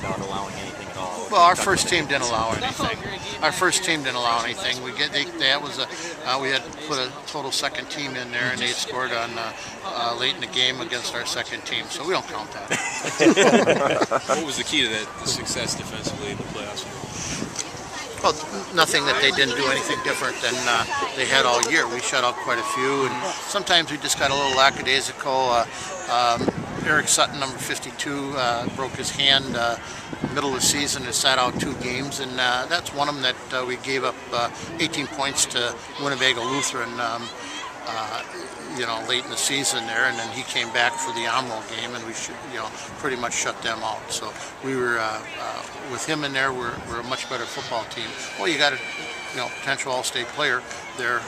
without allowing anything at all. Well, our first team didn't allow anything. Our first team didn't allow anything. We had put a total second team in there, and they scored on late in the game against our second team, so we don't count that. What was the key to that success defensively in the playoffs? Well, nothing that they didn't do anything different than they had all year. We shut out quite a few, and sometimes we just got a little lackadaisical. Eric Sutton, number 52, broke his hand middle of the season and sat out 2 games, and that's one of them that we gave up 18 points to Winnebago Lutheran, late in the season there, and then he came back for the Omro game, and we pretty much shut them out. So we were with him in there, we're a much better football team. Well, you got a potential all-state player there,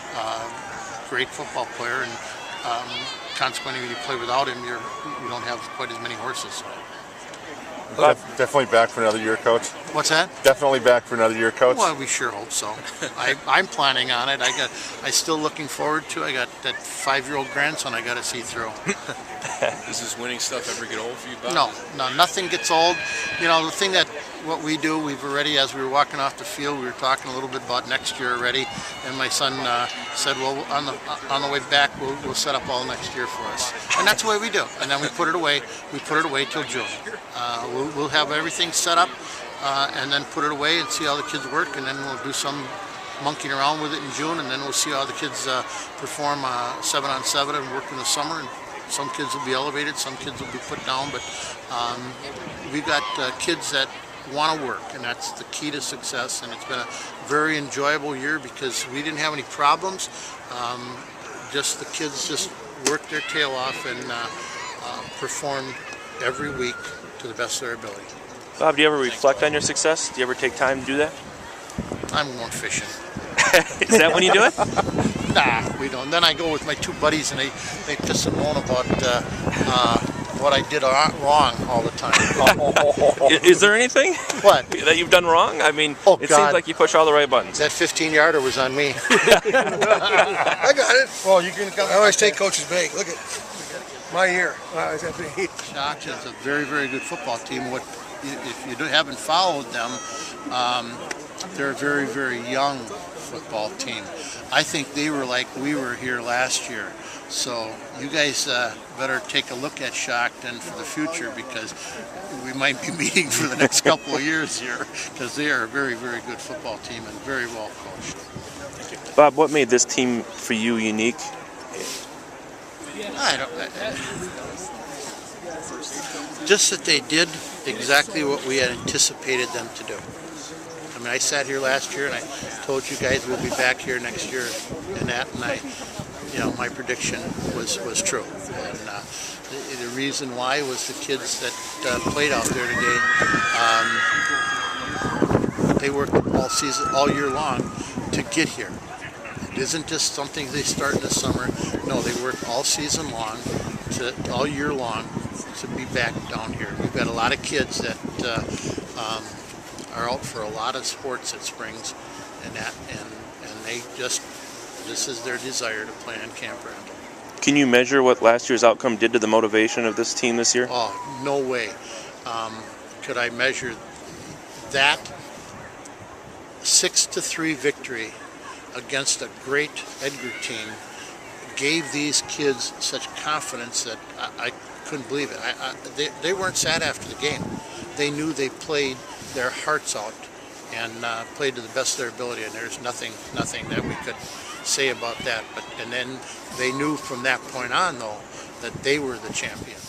great football player, and consequently, when you play without him, you don't have quite as many horses. Definitely back for another year, Coach. What's that? Definitely back for another year, Coach. Well, we sure hope so. I'm planning on it. I still looking forward to. I got that 5-year-old grandson I got to see through. Does this winning stuff ever get old for you, Bob? No, nothing gets old. The thing that what we do, we've already, as we were walking off the field, we were talking a little bit about next year already, and my son said, well, on the way back, we'll set up all next year for us. And that's the way we do. And then we put it away. We put it away till June. We'll have everything set up and then put it away and see how the kids work, and then we'll do some monkeying around with it in June, and then we'll see how the kids perform 7-on-7 and work in the summer. And some kids will be elevated, some kids will be put down, but we've got kids that want to work, and that's the key to success. And it's been a very enjoyable year because we didn't have any problems. Just the kids just worked their tail off and performed every week to the best of their ability. Bob, do you ever reflect on your success? Do you ever take time to do that? I'm going fishing. Is that when you do it? Nah, we don't. Then I go with my 2 buddies, and they piss and moan about what I did wrong all the time. Is there anything that you've done wrong? I mean, it seems like you push all the right buttons. That 15-yarder was on me. I got it. Well, you can. I always take coach's bait. Look at my year. Shock is a very, very good football team. If you haven't followed them, they're a very, very young football team. I think they were like we were here last year. So you guys better take a look at Shockton for the future, because we might be meeting for the next couple of years here, because they are a very, very good football team and very well coached. Bob, what made this team for you unique? Just that they did exactly what we had anticipated them to do. I mean, I sat here last year and I told you guys we'll be back here next year and my prediction was true. And the reason why was the kids that played out there today, they worked all year long to get here. It isn't just something they start in the summer. No, they work all season long, all year long, to be back down here. We've got a lot of kids that are out for a lot of sports at Springs, and they just, this is their desire to play on campground. Can you measure what last year's outcome did to the motivation of this team this year? Oh, no way. Could I measure that 6-3 victory against a great Edgar team gave these kids such confidence that I couldn't believe it. They weren't sad after the game. They knew they played their hearts out and played to the best of their ability, and there's nothing that we could say about that. And then they knew from that point on, though, that they were the champions.